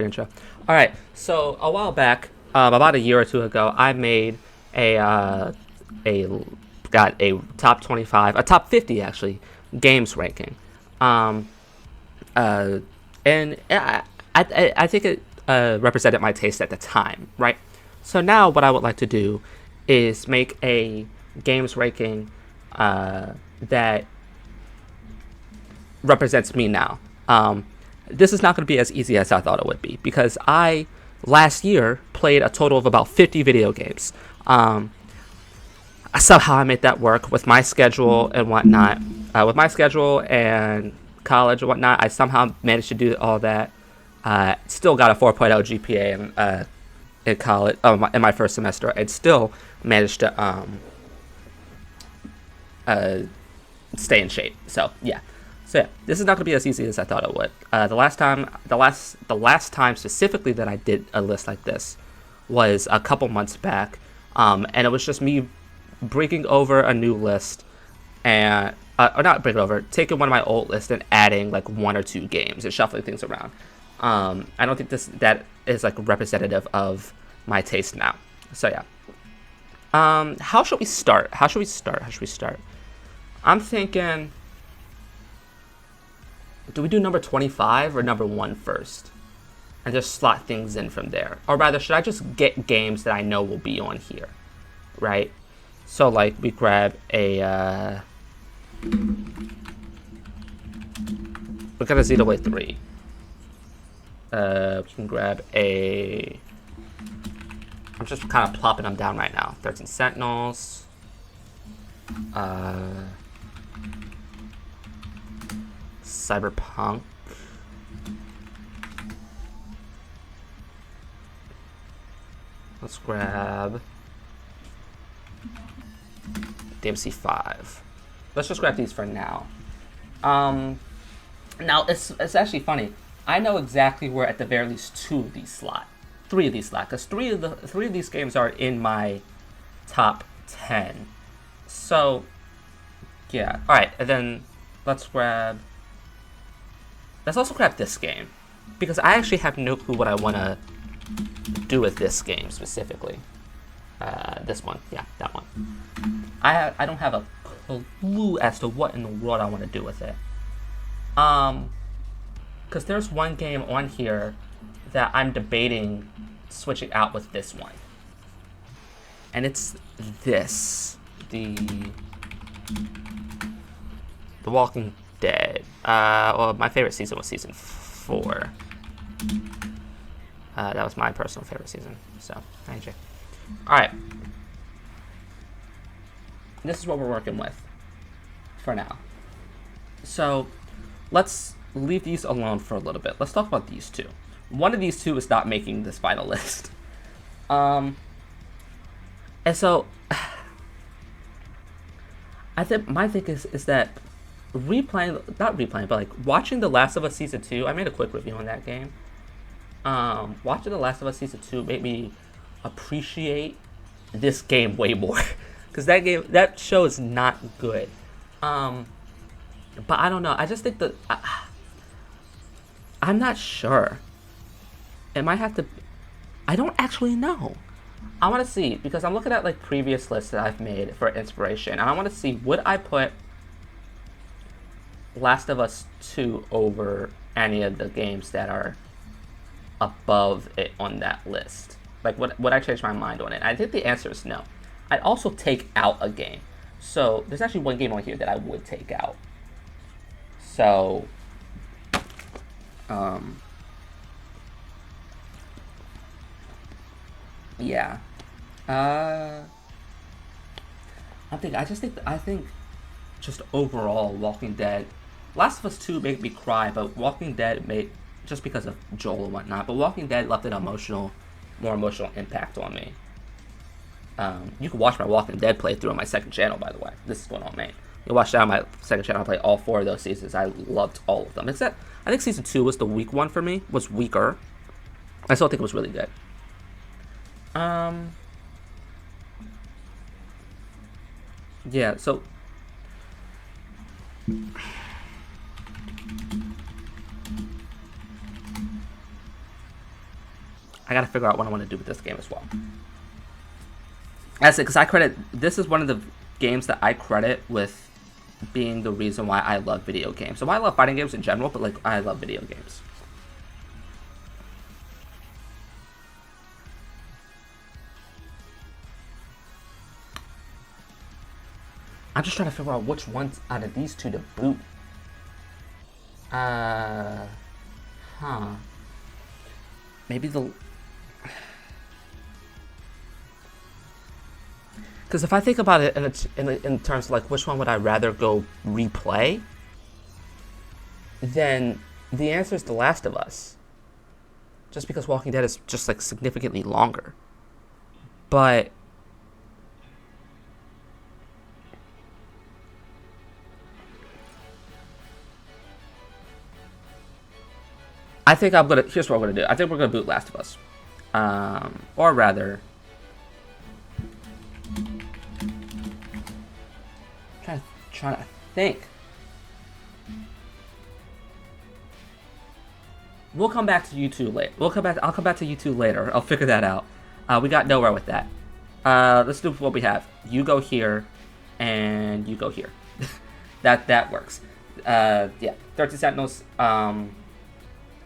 Intro. All right. So a while back, about a year or two ago, I made a a got a top 25, a top 50 actually games ranking, um, uh, and I think it represented my taste at the time, right? So now what I would like to do is make a games ranking that represents me now. This is not going to be as easy as I thought it would be because I last year played a total of about 50 video games. Somehow I made that work with my schedule and whatnot. With my schedule and college and whatnot, I somehow managed to do all that. Still got a 4.0 GPA in college in my first semester, and still managed to uh, stay in shape. So yeah, this is not going to be as easy as I thought it would. The last time specifically that I did a list like this was a couple months back, and it was just me bringing over a new list and or not bringing over, taking one of my old lists and adding like one or two games and shuffling things around. I don't think that is like representative of my taste now. So yeah. How should we start? I'm thinking, do we do number 25 or number 1 first? And just slot things in from there. Or rather, should I just get games that I know will be on here? Right? So, like, we grab a, we got a Xenoblade 3. We can grab a, I'm just kind of plopping them down right now. 13 Sentinels. Cyberpunk. Let's grab DMC 5. Let's just grab these for now. Now it's actually funny. I know exactly where at the very least 2 of these slot, 3 of these slot, because three of these games are in my top 10. So yeah, all right, and then let's also grab this game, because I actually have no clue what I want to do with this game specifically. This one, yeah, that one. I don't have a clue as to what in the world I want to do with it. Because there's one game on here that I'm debating switching out with this one, and it's this, the Walking Dead. Well, my favorite season was season 4. That was my personal favorite season. So, thank you. Alright. This is what we're working with for now. So, let's leave these alone for a little bit. Let's talk about these two. One of these two is not making this final list. And so, I think my thing is that not replaying, but like watching The Last of Us Season 2, I made a quick review on that game. Watching The Last of Us Season 2 made me appreciate this game way more. Because that show is not good. But I don't know. I just think that I'm not sure. It might have to. I don't actually know. I want to see, because I'm looking at like previous lists that I've made for inspiration, and I want to see, would I put Last of Us 2 over any of the games that are above it on that list? Like, would I change my mind on it? I think the answer is no. I'd also take out a game. So there's actually one game on here that I would take out. So, yeah. I think just overall, Walking Dead, Last of Us 2 made me cry, but Walking Dead made, just because of Joel and whatnot, but Walking Dead left an more emotional impact on me. You can watch my Walking Dead playthrough on my second channel, by the way. This is going on main. You watch that on my second channel. I played all 4 of those seasons. I loved all of them. Except, I think season 2 was the weak one for me. Was weaker. I still think it was really good. Yeah. So. I gotta figure out what I want to do with this game as well. That's it, because I credit, this is one of the games that I credit with being the reason why I love video games. So why I love fighting games in general, but like I love video games. I'm just trying to figure out which ones out of these two to boot. Maybe the... Because if I think about it in terms of like which one would I rather go replay, then the answer is The Last of Us. Just because Walking Dead is just like significantly longer. But I think I'm gonna. Here's what we're gonna do. I think we're gonna boot Last of Us, or rather, trying to think. We'll come back to you two later. I'll come back to you two later. I'll figure that out. We got nowhere with that. Let's do what we have. You go here, and you go here. that works. Yeah, 13 Sentinels.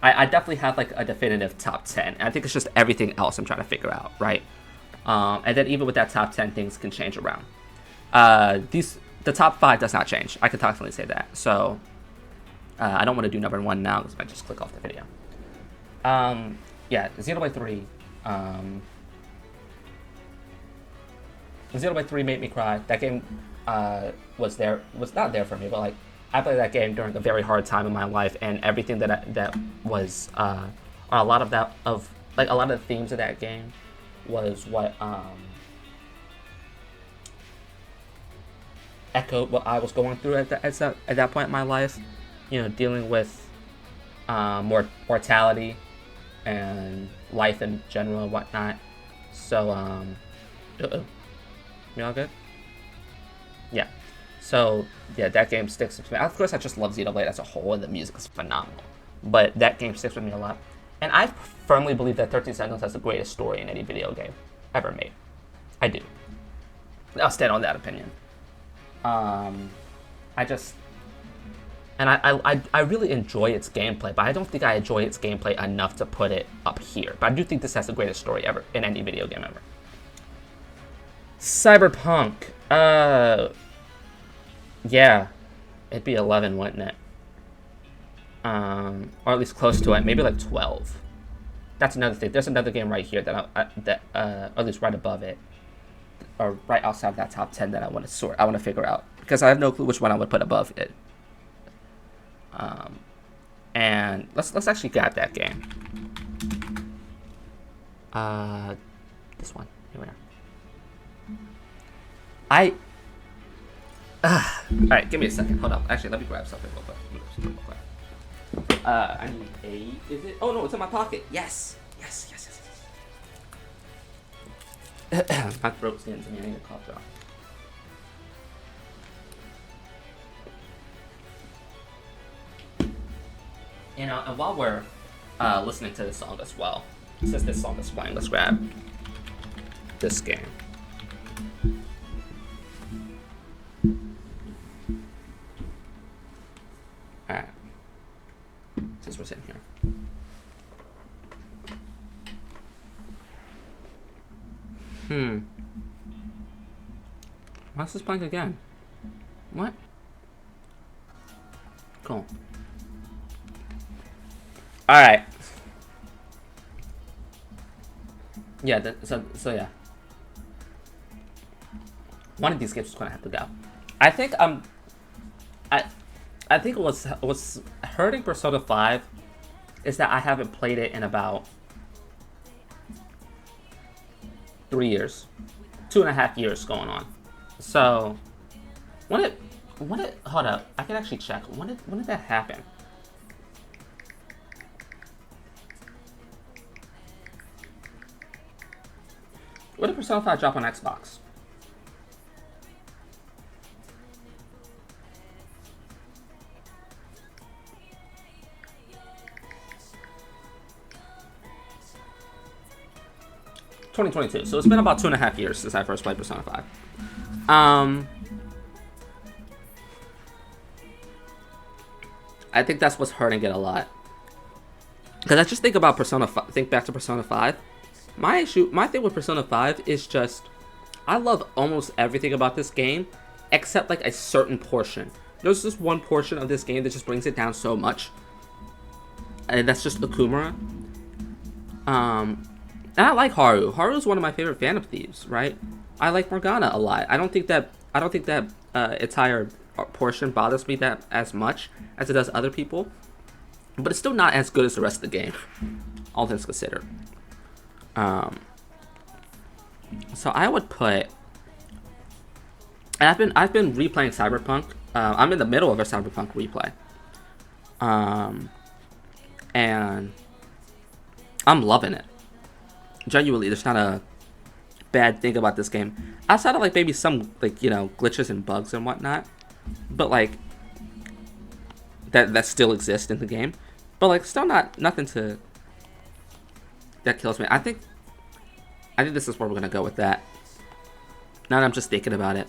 I definitely have like a definitive top 10. I think it's just everything else I'm trying to figure out, right? And then even with that top 10, things can change around. The top 5 does not change. I can definitely say that. So I don't want to do number 1 now because I just click off the video. Yeah, Xenoblade 3. Xenoblade 3 made me cry. That game was not there for me, but like I played that game during a very hard time in my life, and everything that was or a lot of the themes of that game was what echoed what I was going through at that point in my life. You know, dealing with mortality and life in general and whatnot. So, you all good? Yeah. So, yeah, that game sticks with me. Of course, I just love Xenoblade as a whole, and the music is phenomenal. But that game sticks with me a lot. And I firmly believe that 13 Sentinels has the greatest story in any video game ever made. I do. I'll stand on that opinion. I really enjoy its gameplay, but I don't think I enjoy its gameplay enough to put it up here. But I do think this has the greatest story ever in any video game ever. Cyberpunk. Yeah, it'd be 11, wouldn't it? Or at least close to it. Maybe like 12. That's another thing. There's another game right here that or at least right above it, or right outside of that top 10 that I want to sort. I want to figure out because I have no clue which one I would put above it. And let's actually grab that game. This one. Here we are. Alright, give me a second. Hold up. Actually, let me grab something real quick. I need a... Is it? Oh, no, it's in my pocket. Yes. Yes. My throat's getting to me. I need a cough drop. You know, and while we're listening to this song as well, since this song is playing, let's grab this game. Alright. Since we're sitting here. Why is this playing again? What? Cool. Alright. Yeah, so yeah. One of these games is gonna have to go. I think I think what's hurting Persona 5 is that I haven't played it in about 3 years. 2.5 years going on. So when it hold up, I can actually check. When did that happen? When did Persona 5 drop on Xbox? 2022. So it's been about 2.5 years since I first played Persona 5. I think that's what's hurting it a lot. Because I just think about think back to Persona 5. My thing with Persona 5 is just, I love almost everything about this game, except like a certain portion. There's just one portion of this game that just brings it down so much, and that's just Okumura. And I like Haru. Haru is one of my favorite Phantom Thieves, right? I like Morgana a lot. I don't think that entire portion bothers me that as much as it does other people, but it's still not as good as the rest of the game, all things considered. So I would put, and I've been replaying Cyberpunk. I'm in the middle of a Cyberpunk replay, and I'm loving it. Genuinely, there's not a bad thing about this game outside of like maybe some like, you know, glitches and bugs and whatnot, but like that still exist in the game, but like still nothing that kills me. I think this is where we're gonna go with that. Now that I'm just thinking about it,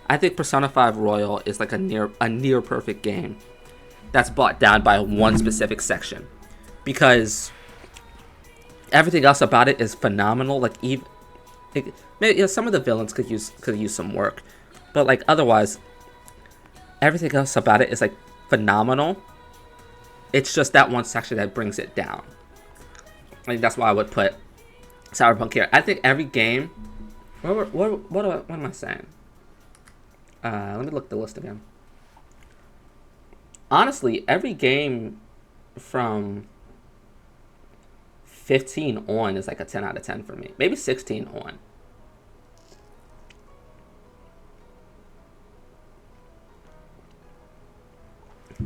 I think Persona 5 Royal is like a near perfect game that's brought down by one specific section, because everything else about it is phenomenal. Like maybe, you know, some of the villains could use some work, but like otherwise, everything else about it is like phenomenal. It's just that one section that brings it down. I think that's why I would put Cyberpunk here. I think every game. What am I saying? Let me look at the list again. Honestly, every game from 15 on is like a 10 out of 10 for me. Maybe 16 on.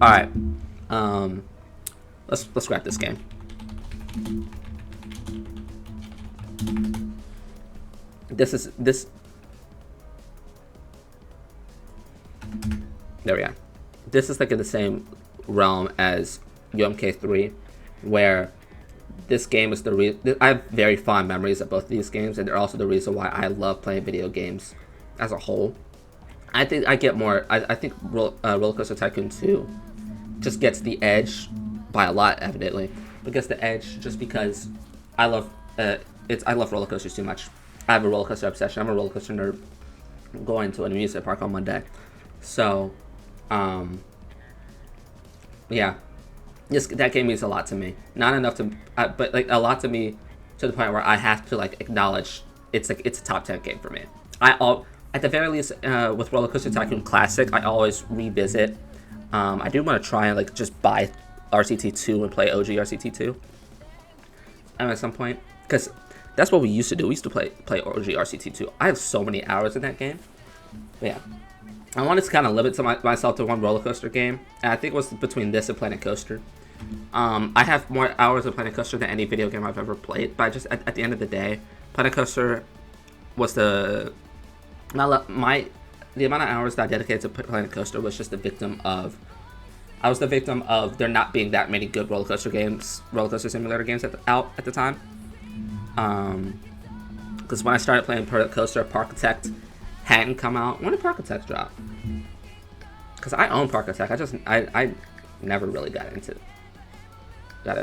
All right. Let's grab this game. This. There we go. This is like in the same realm as UMK3, where this game is the reason. I have very fond memories of both of these games, and they're also the reason why I love playing video games as a whole. I think I get more. I think Roller Coaster Tycoon 2 just gets the edge by a lot, evidently, but gets the edge just because I love I love roller coasters too much. I have a roller coaster obsession. I'm a roller coaster nerd. I'm going to an amusement park on Monday, so yeah, that game means a lot to me. Not enough to, but like a lot to me, to the point where I have to like acknowledge it's a top 10 game for me. At the very least, with Roller Coaster Tycoon Classic, I always revisit. I do want to try and like just buy RCT2 and play OG RCT2 at some point, because that's what we used to do. We used to play OG RCT2. I have so many hours in that game. But yeah, I wanted to kind of limit myself to one roller coaster game, and I think it was between this and Planet Coaster. I have more hours of Planet Coaster than any video game I've ever played, but I just at the end of the day, Planet Coaster was the amount of hours that I dedicated to Planet Coaster was just the victim of. I was the victim of there not being that many good roller coaster simulator games out at the time. Because when I started playing Planet Coaster, Parkitect hadn't come out. When did Parkitect drop? Because I own Parkitect. I never really got into it. Did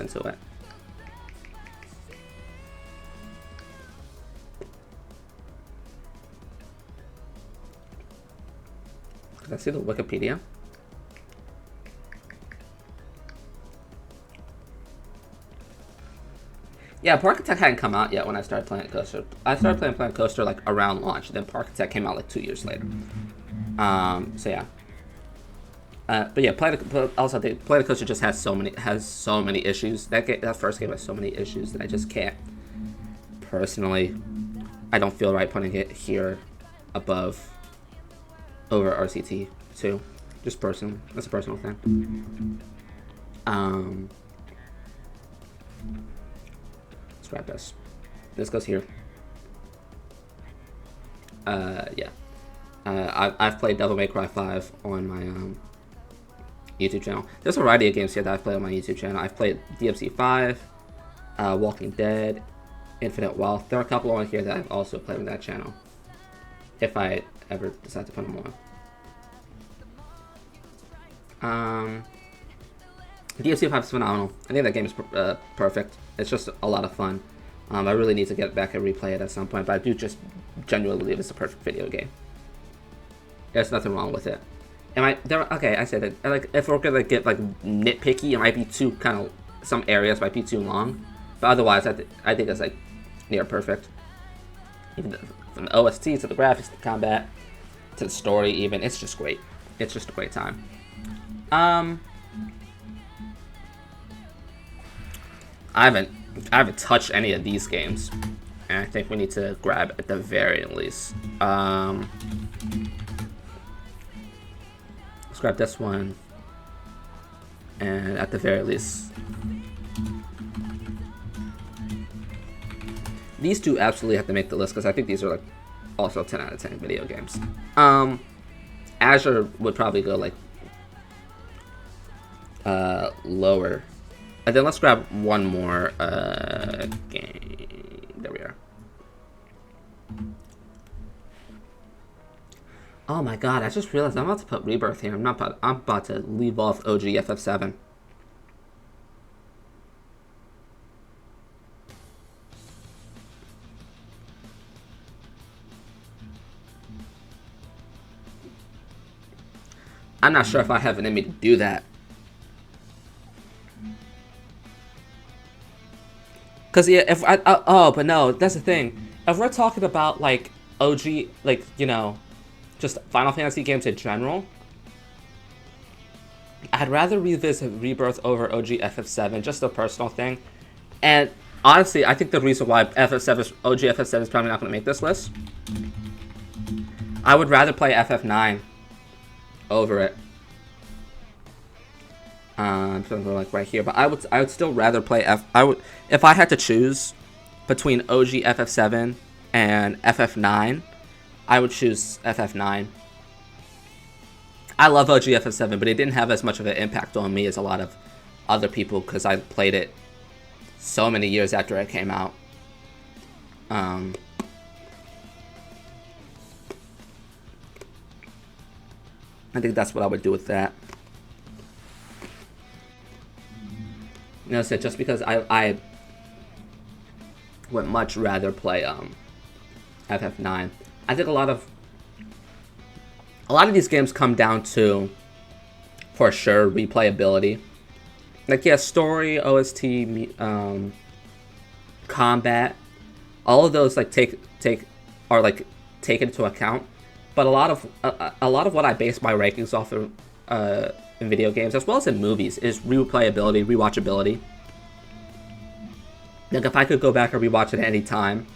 I see the Wikipedia? Yeah, Parkitect hadn't come out yet when I started playing Coaster. I started playing Planet Coaster like around launch, then Parkitect came out like 2 years later. So yeah. But yeah, Planet Coaster just has so many issues. That first game has so many issues that I just can't. Personally, I don't feel right putting it here over RCT 2. Just personally, that's a personal thing. Let's grab this. This goes here. Yeah. I've played Devil May Cry 5 on my YouTube channel. There's a variety of games here that I've played on my YouTube channel. I've played DMC 5, Walking Dead, Infinite Wealth. There are a couple on here that I've also played with that channel. If I ever decide to put them on. DFC 5 is phenomenal. I think that game is perfect. It's just a lot of fun. I really need to get back and replay it at some point, but I do just genuinely believe it's a perfect video game. There's nothing wrong with it. Okay, I said it. Like, if we're gonna get like nitpicky, it might be too some areas might be too long, but otherwise, I think it's like near perfect. Even from the OST to the graphics, to the combat, to the story, even it's just great. It's just a great time. I haven't touched any of these games, and I think we need to grab at the very least. Let's grab this one, and at the very least, these two absolutely have to make the list because I think these are like also 10 out of 10 video games. Azure would probably go like lower. And then let's grab one more game. There we are. Oh my god, I just realized I'm about to put Rebirth here. I'm about to leave off OG FF7. I'm not sure if I have it in me to do that. Cause yeah, if but no, that's the thing. If we're talking about like OG, like, you know, just Final Fantasy games in general, I'd rather revisit Rebirth over OG FF7, just a personal thing. And honestly, I think the reason why OG FF7 is probably not going to make this list, I would rather play FF9 over it. So like right here, but I would still rather play if I had to choose between OG FF7 and FF9, I would choose FF9. I love OG FF7, but it didn't have as much of an impact on me as a lot of other people because I played it so many years after it came out. I think that's what I would do with that. You know, so just because I would much rather play FF9. I think a lot of these games come down to, for sure, replayability. Like, yeah, story, OST, combat, all of those like take into account. But a lot of what I base my rankings off of in video games, as well as in movies, is replayability, rewatchability. Like, if I could go back and rewatch it at any time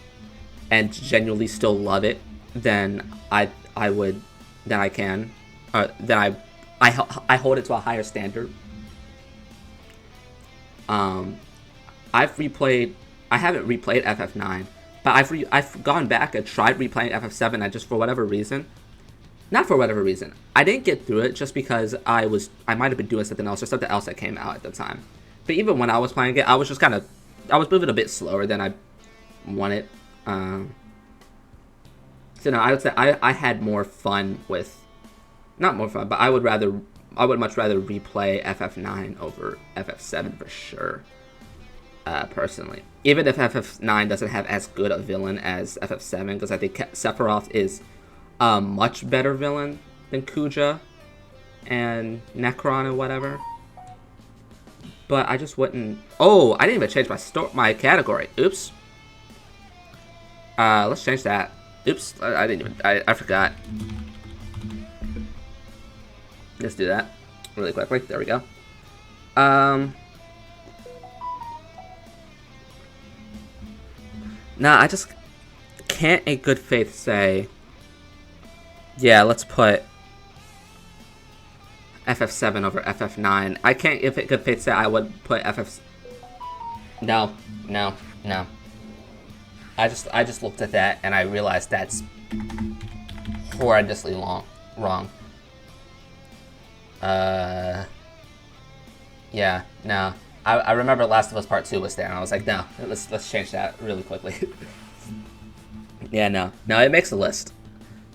and genuinely still love it, then I hold it to a higher standard. I haven't replayed FF9, but I've gone back and tried replaying FF7, and just for whatever reason, I didn't get through it just because I might have been doing something else or something else that came out at the time. But even when I was playing it, I was moving a bit slower than I wanted. So no, I would say I had more fun with, not more fun, but I would much rather replay FF9 over FF7 for sure. Personally, even if FF9 doesn't have as good a villain as FF7, because I think Sephiroth is a much better villain than Kuja and Necron and whatever. But I just wouldn't. Oh, I didn't even change my category. Oops. Let's change that. Oops, I didn't even. I forgot. Let's do that really quickly. There we go. Nah, I just can't in good faith say, yeah, let's put FF7 over FF9. I can't in good faith say I would put No. I just looked at that and I realized that's horrendously wrong. Yeah, no. I remember Last of Us Part 2 was there, and I was like, no, let's change that really quickly. Yeah, no, it makes a list,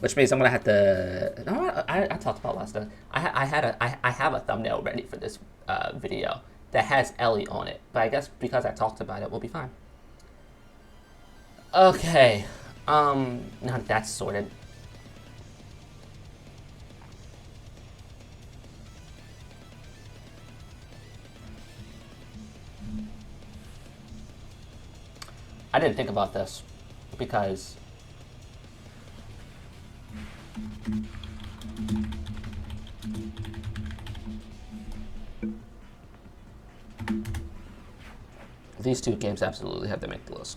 which means I'm gonna have to. No, I talked about Last of Us. I have a thumbnail ready for this video that has Ellie on it, but I guess because I talked about it, we'll be fine. Okay, now that's sorted. I didn't think about this because these two games absolutely have to make the list.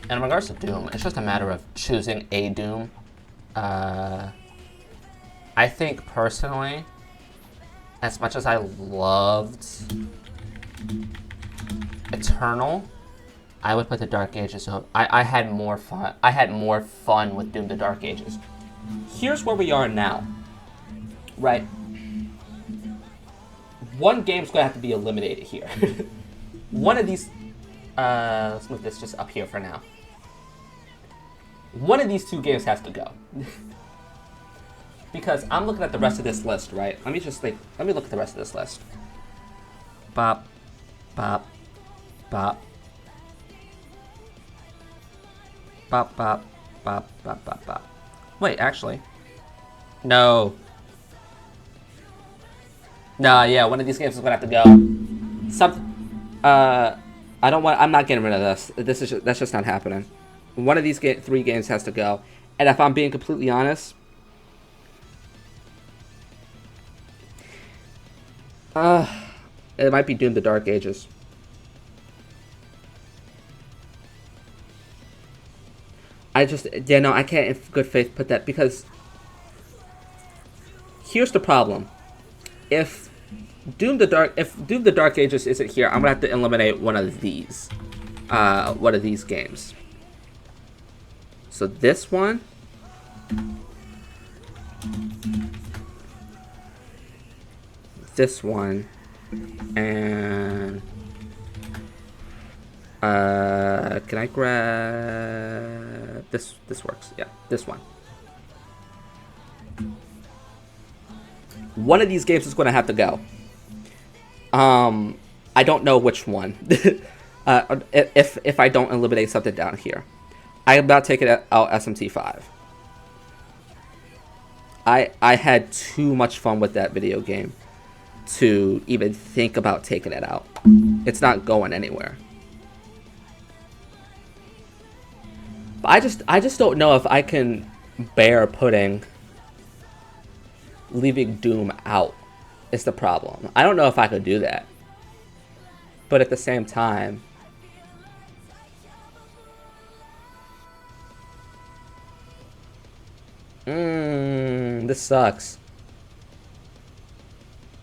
In regards to Doom, it's just a matter of choosing a Doom. I think personally, as much as I loved Eternal, I would put the Dark Ages up. I had more fun. I had more fun with Doom: The Dark Ages. Here's where we are now, right? One game's gonna have to be eliminated here. One of these. Let's move this just up here for now. One of these two games has to go. Because I'm looking at the rest of this list, right? Let me look at the rest of this list. Bop, bop, bop. Bop, bop, bop, bop, bop, bop. Wait, actually. No. No, yeah, one of these games is gonna have to go. I'm not getting rid of this. That's just not happening. One of these three games has to go. And if I'm being completely honest, it might be Doom: The Dark Ages. I can't in good faith put that, because here's the problem. If Doom: The Dark Ages isn't here, I'm gonna have to eliminate one of these games. So this one, this one, and can I grab this? This works. Yeah, this one. One of these games is going to have to go. I don't know which one. If I don't eliminate something down here, I am not taking out SMT5. I had too much fun with that video game to even think about taking it out. It's not going anywhere. But I just don't know if I can bear leaving Doom out is the problem. I don't know if I could do that. But at the same time, this sucks.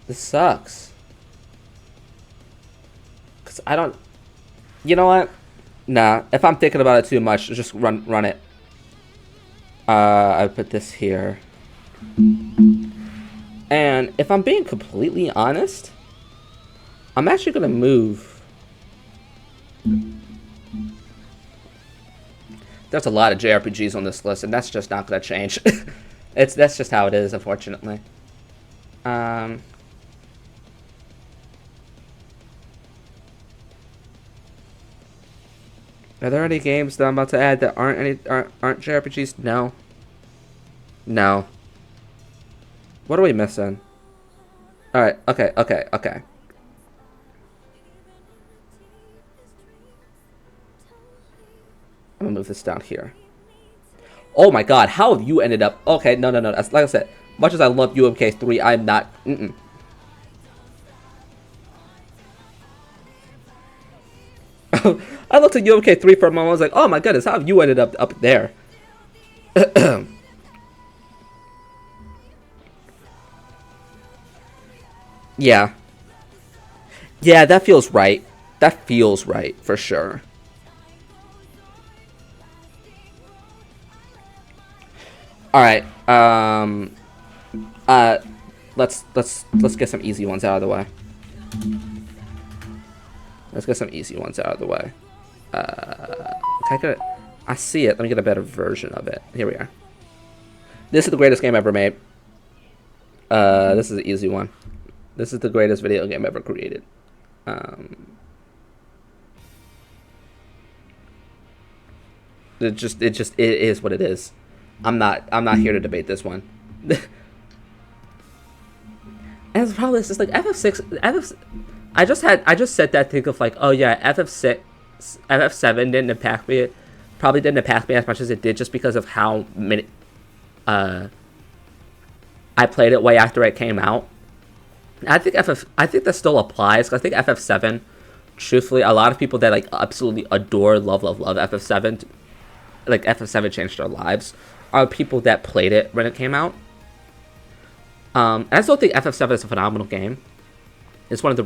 This sucks. Cause I don't. You know what? Nah. If I'm thinking about it too much, just run it. I put this here. And if I'm being completely honest, I'm actually gonna move. There's a lot of JRPGs on this list, and that's just not gonna change. That's just how it is, unfortunately. Are there any games that I'm about to add that aren't JRPGs? No. No. What are we missing? Alright, okay. I'm gonna move this down here. Oh my god, how have you ended up... Okay, no. Like I said, much as I love UMK3, I'm not... I looked at UMK3 for a moment, I was like, oh my goodness, how have you ended up there? Yeah. Yeah, that feels right. That feels right, for sure. All right. Uh, let's get some easy ones out of the way. Let's get some easy ones out of the way. Can I get it? I see it. Let me get a better version of it. Here we are. This is the greatest game ever made. This is an easy one. This is the greatest video game ever created. It is what it is. I'm not here to debate this one. And the problem is just like FF6. I just said that, think of like, oh yeah, FF7 didn't impact me. Probably didn't impact me as much as it did just because of how many. I played it way after it came out. I think that still applies. I think FF7, truthfully, a lot of people that like absolutely adore, love FF7, like FF7 changed their lives, are people that played it when it came out. And I still think FF7 is a phenomenal game. It's one of the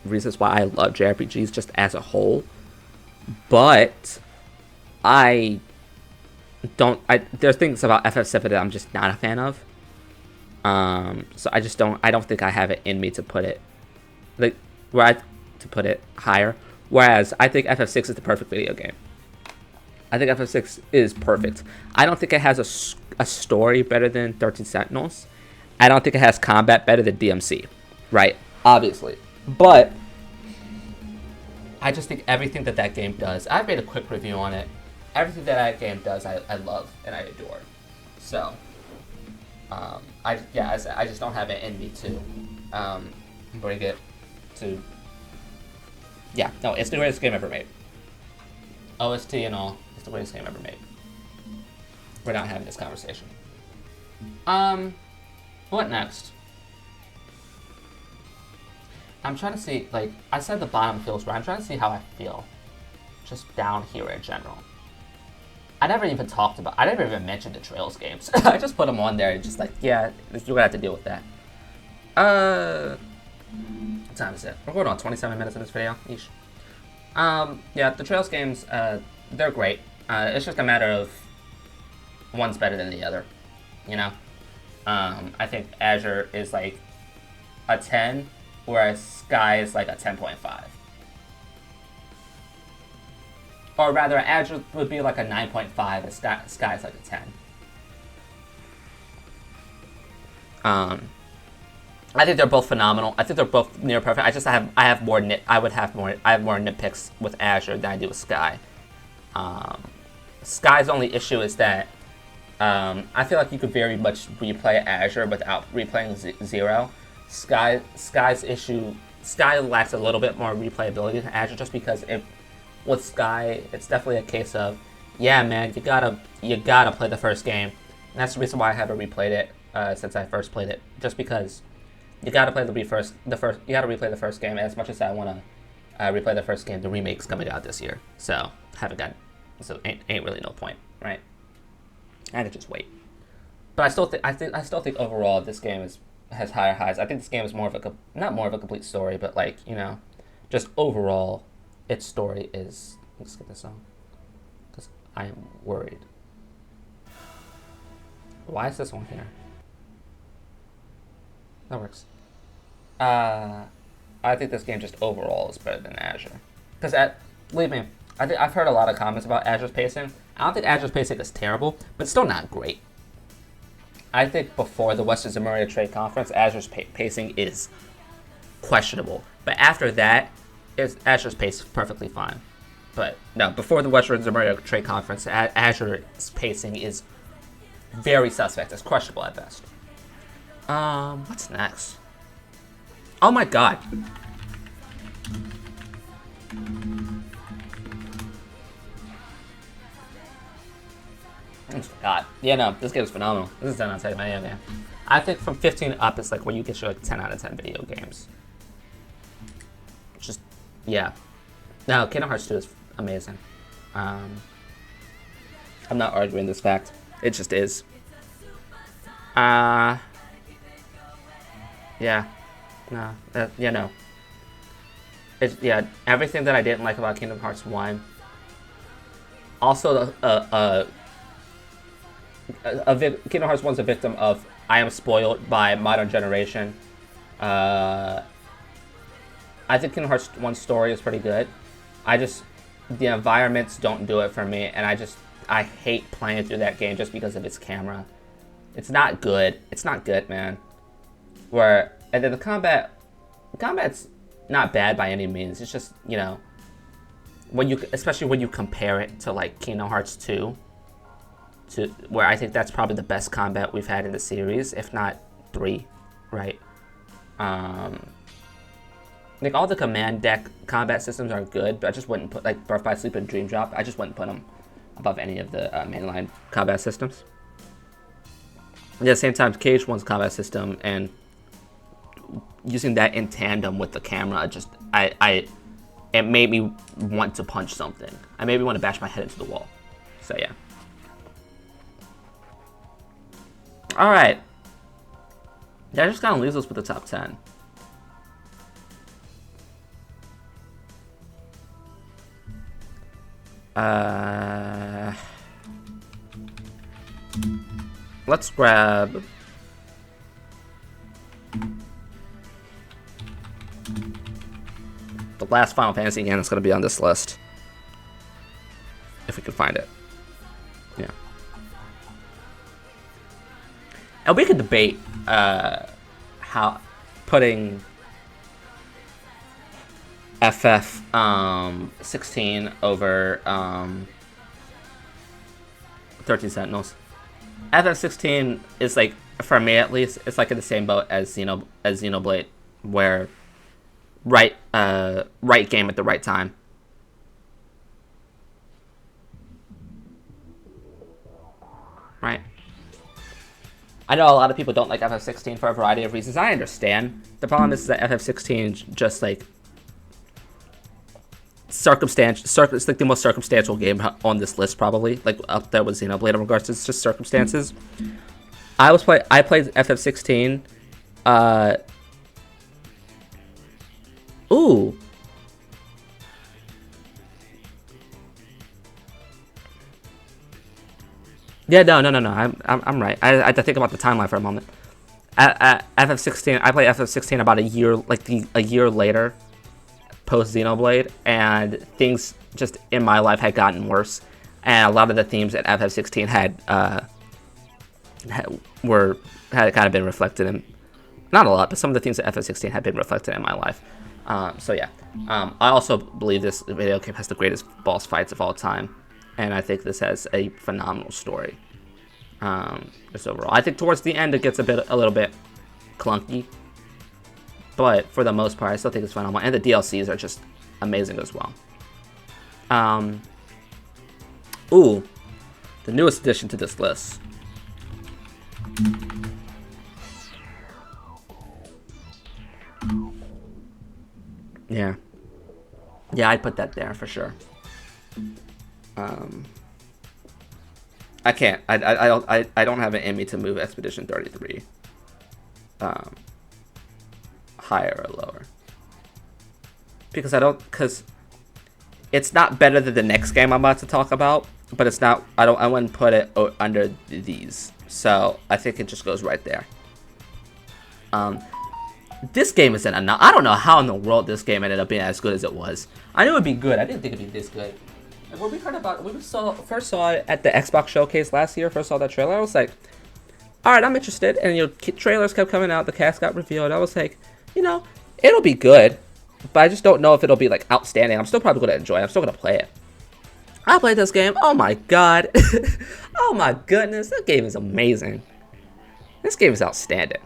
reasons why I love JRPGs just as a whole. But there's things about FF7 that I'm just not a fan of. So I don't think I have it in me to put it higher. Whereas I think FF6 is the perfect video game. I think FF6 is perfect. I don't think it has a story better than 13 Sentinels. I don't think it has combat better than DMC, right? Obviously. But I just think everything that game does, I've made a quick review on it. Everything that game does, I love and I adore. So, I just don't have it in me to bring it to. Yeah, no, it's the greatest game ever made. OST and all, it's the greatest game ever made. We're not having this conversation. What next? I'm trying to see, like, I said the bottom feels right. I'm trying to see how I feel just down here in general. I never even mentioned the Trails games. I just put them on there and just like, yeah, you're gonna have to deal with that. What time is it? We're going on 27 minutes in this video. Yeesh. Yeah, the Trails games, they're great. It's just a matter of one's better than the other, you know? I think Azure is like a 10, whereas Sky is like a 10.5. Or rather, Azure would be like a 9.5, and Sky is like a 10. I think they're both phenomenal. I think they're both near perfect. I have more nitpicks with Azure than I do with Sky. Sky's only issue is that I feel like you could very much replay Azure without replaying Zero. Sky's issue, Sky lacks a little bit more replayability than Azure, just because with Sky, it's definitely a case of, yeah, man, you gotta play the first game. And that's the reason why I haven't replayed it since I first played it, just because you gotta play you gotta replay the first game. As much as I wanna replay the first game, the remake's coming out this year, so ain't really no point, right? I could just wait. But I still think overall this game has higher highs. I think this game is not more of a complete story, but like, you know, just overall, its story is. Let's get this on, because I am worried. Why is this one here? That works. I think this game just overall is better than Azure, because believe me, I've heard a lot of comments about Azure's pacing. I don't think Azure's pacing is terrible, but it's still not great. I think before the Western Zemuria Trade Conference, Azure's pacing is questionable. But after that, Azure's pace is perfectly fine. But no, before the Western Zemuria Trade Conference, Azure's pacing is very suspect. It's questionable at best. What's next? Oh my god. God. Yeah, no, this game is phenomenal. This is 10 out of 10 video game. I think from 15 up is like where you get your like 10 out of 10 video games. Just, yeah. No, Kingdom Hearts 2 is amazing. I'm not arguing this fact. It just is. Yeah. No. Yeah, no. Yeah, everything that I didn't like about Kingdom Hearts 1. Also, Kingdom Hearts 1's a victim of I am spoiled by modern generation. Uh, I think Kingdom Hearts 1's story is pretty good. I just the environments don't do it for me, and I hate playing through that game just because of its camera. It's not good. It's not good, man. And then the combat's not bad by any means. It's just, especially when you compare it to like Kingdom Hearts 2, to where I think that's probably the best combat we've had in the series, if not 3, right? Like all the command deck combat systems are good, but I just wouldn't put like Birth by Sleep and Dream Drop. I just wouldn't put them above any of the mainline combat systems. At the same time, KH1's combat system and using that in tandem with the camera, it made me want to punch something. I made me want to bash my head into the wall. So yeah. All right. That just kind of leaves us with the top 10. Let's grab the last Final Fantasy game that's going to be on this list, if we can find it. Yeah. And we could debate how putting FF 16 over 13 Sentinels. FF 16 is like, for me at least, it's like in the same boat as Xenoblade, where right game at the right time. Right. I know a lot of people don't like FF 16 for a variety of reasons. I understand. The problem is that FF 16 just like it's like the most circumstantial game on this list, probably, like up there with Xenoblade in regards to just circumstances. I played FF16. Ooh. Yeah, no. I'm right. I had to think about the timeline for a moment. At FF16, I played FF16 about a year later, post Xenoblade, and things just in my life had gotten worse, and a lot of the themes at FF16 had kind of been reflected in, not a lot, but some of the things at FF16 had been reflected in my life. So yeah, I also believe this video game has the greatest boss fights of all time, and I think this has a phenomenal story. Just overall, I think towards the end it gets a little bit clunky, but for the most part, I still think it's phenomenal, and the DLCs are just amazing as well. Ooh, the newest addition to this list. Yeah, I'd put that there for sure. I can't. I don't have it in me to move Expedition 33 higher or lower, because it's not better than the next game I'm about to talk about, but it's not. I wouldn't put it under these, so I think it just goes right there. This game is I don't know how in the world this game ended up being as good as it was. I knew it'd be good. I didn't think it'd be this good. When we first saw it at the Xbox showcase last year, first saw that trailer, I was like, all right, I'm interested. And trailers kept coming out, the cast got revealed. I was like, it'll be good, but I just don't know if it'll be like outstanding. I'm still probably gonna enjoy it. I'm still gonna play it. I played this game. Oh my god. Oh my goodness, that game is amazing. This game is outstanding.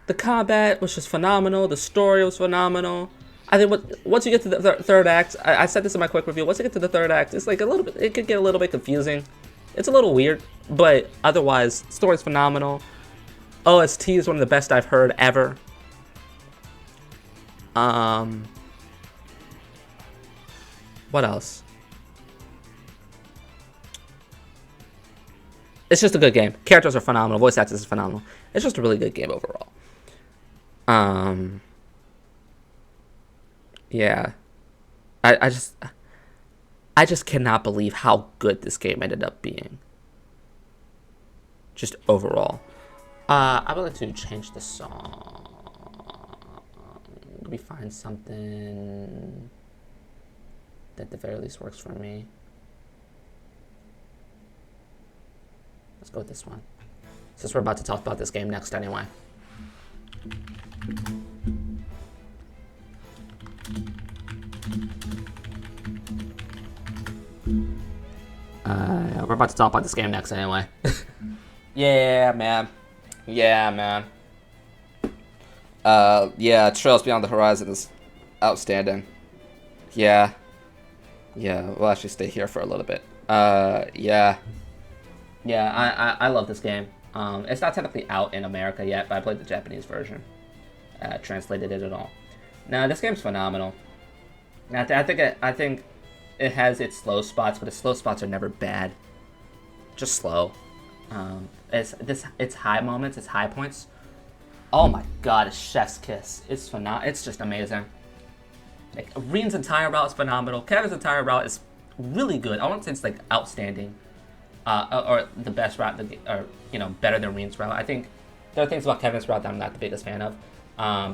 The combat was just phenomenal. The story was phenomenal. I think once you get to the third act, I said this in my quick review. Once you get to the third act, it's like it could get a little bit confusing. It's a little weird, but otherwise, the story's phenomenal. OST is one of the best I've heard ever. What else? It's just a good game. Characters are phenomenal. Voice acting is phenomenal. It's just a really good game overall. Yeah. I just cannot believe how good this game ended up being. Just overall. I would like to change the song. Let me find something that at the very least works for me. Let's go with this one, since we're about to talk about this game next anyway. We're about to talk about this game next anyway. Yeah, man. Yeah, man. Yeah, Trails Beyond the Horizon is outstanding. Yeah. Yeah, we'll actually stay here for a little bit. Yeah. Yeah, I love this game. It's not technically out in America yet, but I played the Japanese version. Translated it at all. Now, this game's phenomenal. I think it has its slow spots, but its slow spots are never bad. Just slow. It's high moments, it's high points. Oh my god, it's Chef's Kiss. It's phenomenal. It's just amazing. Like, Reen's entire route is phenomenal. Kevin's entire route is really good. I won't say it's like outstanding, or the best route, or better than Reen's route. I think there are things about Kevin's route that I'm not the biggest fan of,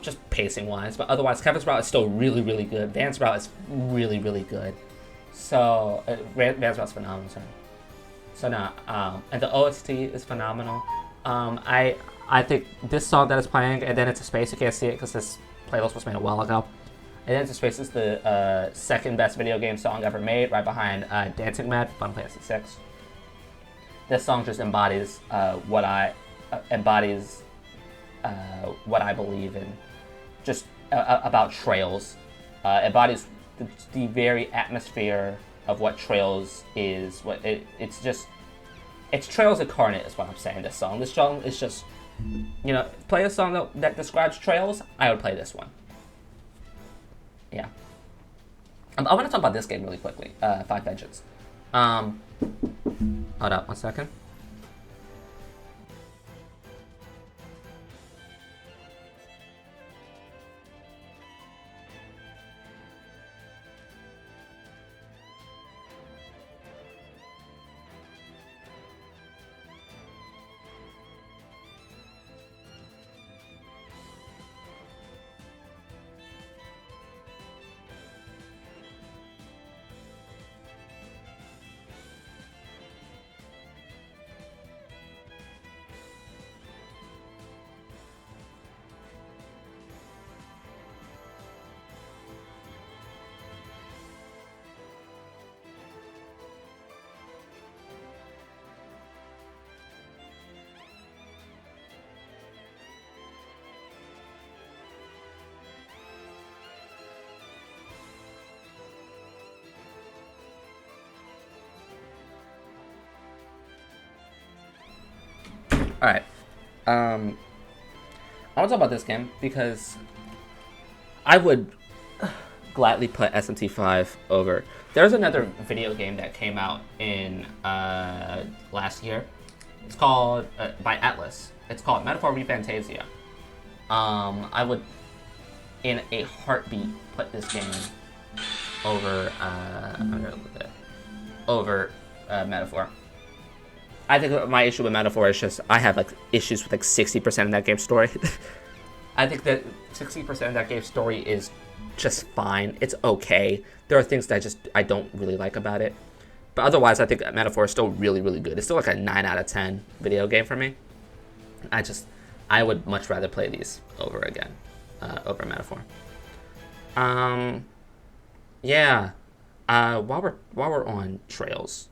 just pacing wise. But otherwise, Kevin's route is still really, really good. Van's route is really, really good. So Van's route's phenomenal. Sorry. So now, and the OST is phenomenal. I think this song that is playing, and then Into Space, you can't see it because this playlist was made a while ago. And then Into Space is the second best video game song ever made, right behind Dancing Mad, Final Fantasy VI. This song just embodies what I believe in, just about Trails. Embodies the very atmosphere of what Trails is. It's Trails incarnate is what I'm saying. This song is just, play a song that describes Trails, I would play this one. Yeah. I want to talk about this game really quickly. Five Vengeance. Hold up 1 second. Alright. I want to talk about this game because I would gladly put SMT5 over. There's another video game that came out in last year. It's called, by Atlas. It's called Metaphor ReFantazia. I would, in a heartbeat, put this game over, Metaphor. I think my issue with Metaphor is just I have issues with 60% of that game's story. I think that 60% of that game's story is just fine. It's okay. There are things that I don't really like about it. But otherwise, I think Metaphor is still really, really good. It's still a 9 out of 10 video game for me. I would much rather play these over Metaphor. Yeah. While we're on Trails.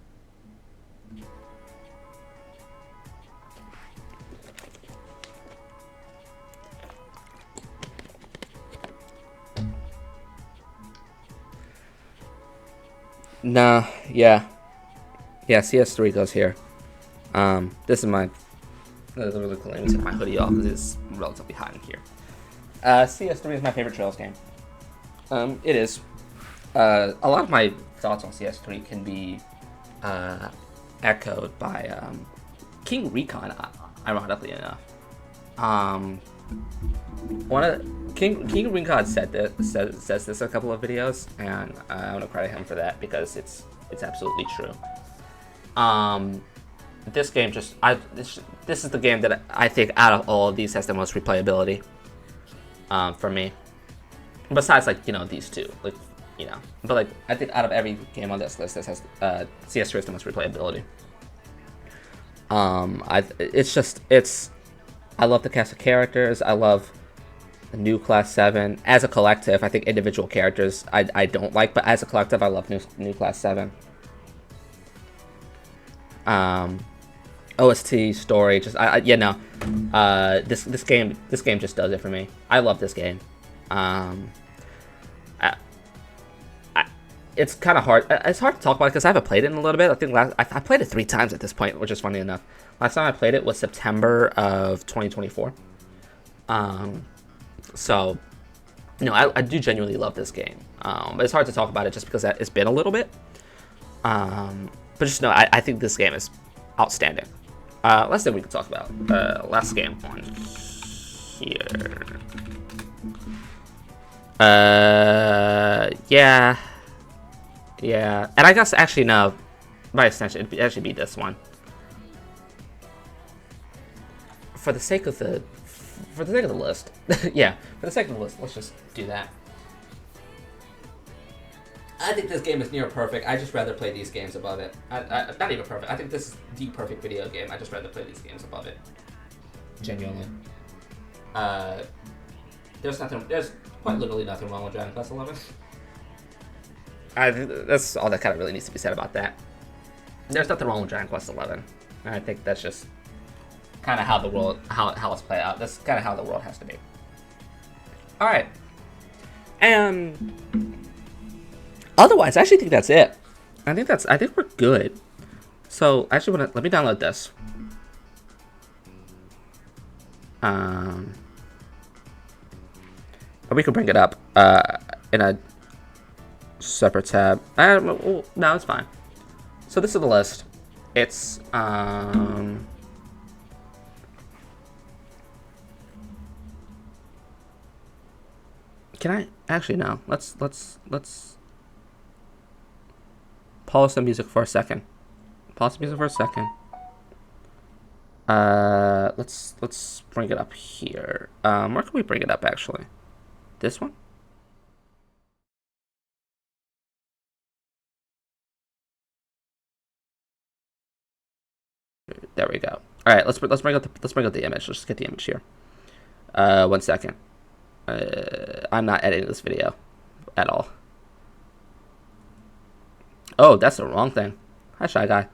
Nah, yeah, CS3 goes here. This is my, really cool. Let me take my hoodie off because it's relatively hot in here. CS3 is my favorite Trails game. It is. A lot of my thoughts on CS3 can be echoed by King Recon, ironically enough. King Recon says this in a couple of videos, and I want to credit him for that because it's It's absolutely true. This game this is the game that I think out of all of these has the most replayability. For me, besides like these two, like but like I think out of every game on this list, this has CS2 has the most replayability. I love the cast of characters. I love the new Class 7. As a collective, I think individual characters I don't like, but as a collective, I love new Class 7. OST, story, just this game just does it for me. I love this game. It's kind of hard. It's hard to talk about because I haven't played it in a little bit. I think I played it 3 times at this point, which is funny enough. Last time I played it was September of 2024. So, I do genuinely love this game. But it's hard to talk about it just because it's been a little bit. But just know, I think this game is outstanding. Let's see what we can talk about. Last game on here. Yeah. And I guess actually no, by extension, it'd actually be this one. For the sake of the list, yeah. For the sake of the list, let's just do that. I think this game is near perfect. I just rather play these games above it. Not even perfect. I think this is the perfect video game. I just rather play these games above it. Genuinely. There's quite literally nothing wrong with Dragon Quest 11. I think that's all that kind of really needs to be said about that. There's nothing wrong with Dragon Quest 11. And I think that's just kind of how the world, how it's played out. That's kind of how the world has to be. All right. And otherwise, I actually think that's it. I think we're good. So I actually let me download this. Or we can bring it up in a separate tab. No, it's fine. So this is the list. It's can I actually no? Let's pause the music for a second. Let's bring it up here. Where can we bring it up actually? This one? There we go. All right, let's bring up the image. Let's just get the image here. 1 second. I'm not editing this video at all. Oh, that's the wrong thing. Hi, Shy Guy.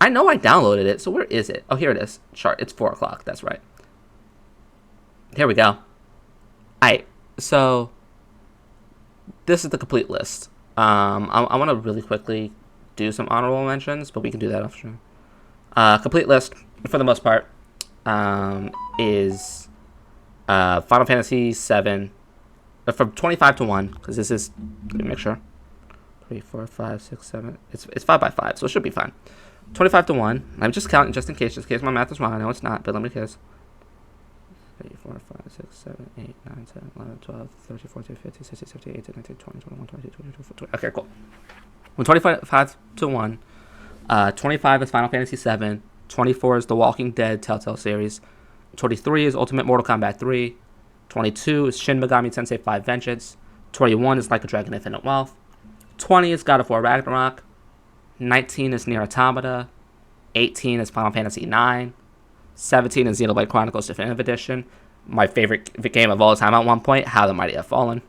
I know I downloaded it, so where is it? Oh, here it is. Chart. It's 4 o'clock. That's right. Here we go. All right. So this is the complete list. I want to really quickly do some honorable mentions, but we can do that off stream. Complete list for the most part is Final Fantasy VII from 25 to 1 because this is. Let me make sure. 3, 4, 5, 6, 7. It's 5x5, so it should be fine. 25 to 1. I'm just counting just in case my math is wrong. I know it's not, but let me guess. 3, 4, 5, 6, 7, 8, 9, 10, 11, 12, 13, 14, 15, 16, 17, 18, 19, 20, 21, 22, 23, 24, 20. Okay, cool. Well, 25 to 1. 25 is Final Fantasy VII. 24 is The Walking Dead Telltale series. 23 is Ultimate Mortal Kombat 3. 22 is Shin Megami Tensei 5 Vengeance. 21 is Like a Dragon Infinite Wealth. 20 is God of War Ragnarok. 19 is Nier Automata. 18 is Final Fantasy 9. 17 is Xenoblade Chronicles Definitive Edition. My favorite game of all time at one point, How the Mighty Have Fallen.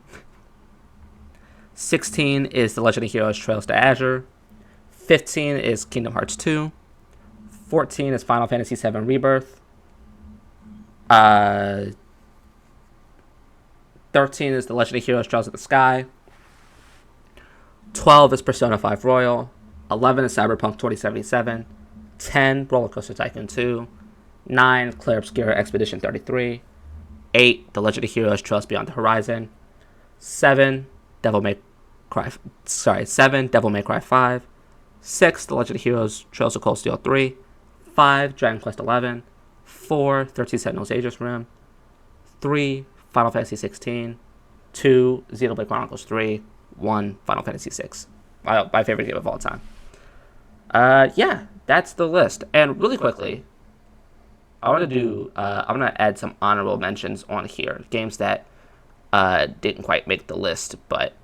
16 is The Legend of Heroes Trails to Azure. 15 is Kingdom Hearts 2. 14 is Final Fantasy VII Rebirth. 13 is The Legend of Heroes Trails of the Sky. 12 is Persona 5 Royal. 11 is Cyberpunk 2077. 10, Roller Coaster Tycoon 2. 9, Clair Obscura Expedition 33. 8, The Legend of Heroes Trails Beyond the Horizon. 7, Devil May Cry 5. 6, The Legend of Heroes Trails of Cold Steel 3. 5, Dragon Quest 11. 4, 13 Sentinels Aegis Rim. 3, Final Fantasy 16. 2, Xenoblade Chronicles 3, 1, Final Fantasy 6. My favorite game of all time. Yeah, that's the list. And really quickly, I want to do. I'm gonna add some honorable mentions on here. Games that didn't quite make the list, but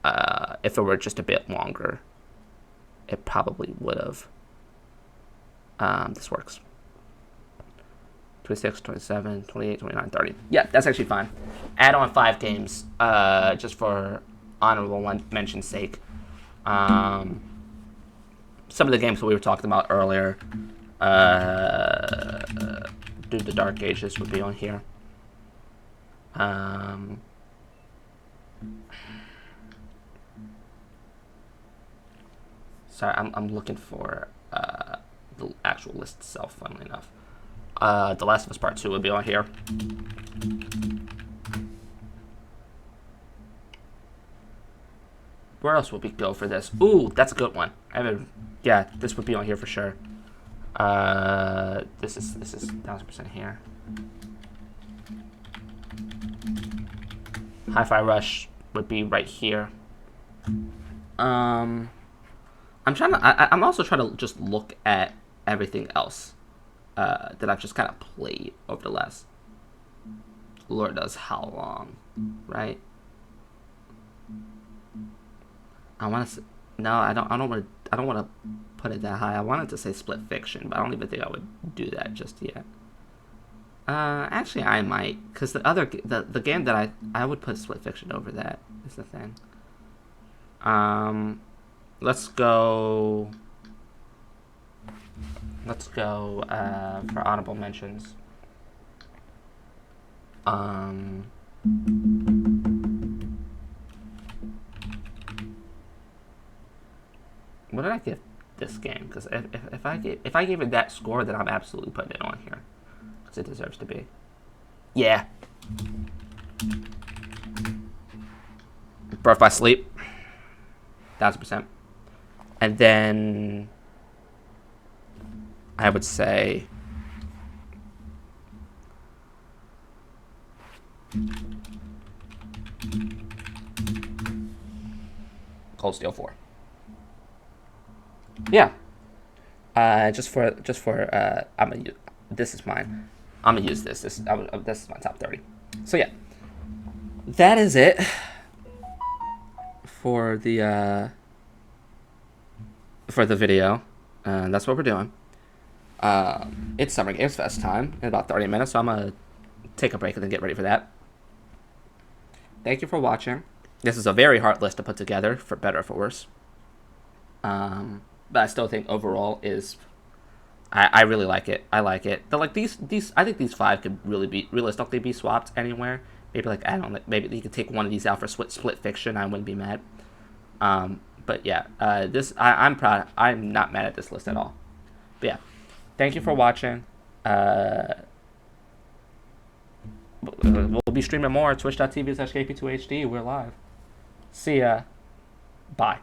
if it were just a bit longer, it probably would have. This works. 26, 27, 28, 29, 30. Yeah, that's actually fine. Add on 5 games just for honorable mention's sake. Some of the games that we were talking about earlier, Dude, the Dark Ages would be on here. Sorry, I'm looking for the actual list itself, funnily enough. The Last of Us Part 2 would be on here. Where else would we go for this? Ooh, that's a good one. Yeah, this would be on here for sure. This is 1000% here. Hi-Fi Rush would be right here. I'm also trying to just look at everything else that I've just kind of played over the last Lord knows how long, right? I want to. No, I don't want to put it that high. I wanted to say Split Fiction, but I don't even think I would do that just yet. Actually, I might, because the game that I would put Split Fiction over that is the thing. Let's go for honorable mentions. What did I give this game? Because if I gave it that score, then I'm absolutely putting it on here because it deserves to be. Yeah. Birth by Sleep. 1000%. And then I would say Cold Steel 4. Yeah. Just for this is mine. I'm gonna use this. This is my top 30. So yeah, that is it for the video. That's what we're doing. It's Summer Games Fest time in about 30 minutes, so I'm gonna take a break and then get ready for that. Thank you for watching. This is a very hard list to put together, for better or for worse. But I still think overall is, I really like it. I like it. These I think these 5 could realistically be swapped anywhere. Maybe maybe you could take one of these out for Split Fiction. I wouldn't be mad. But yeah, I'm proud. I'm not mad at this list at all. But yeah, thank you for watching. We'll be streaming more. Twitch.tv/KP2HD. We're live. See ya. Bye.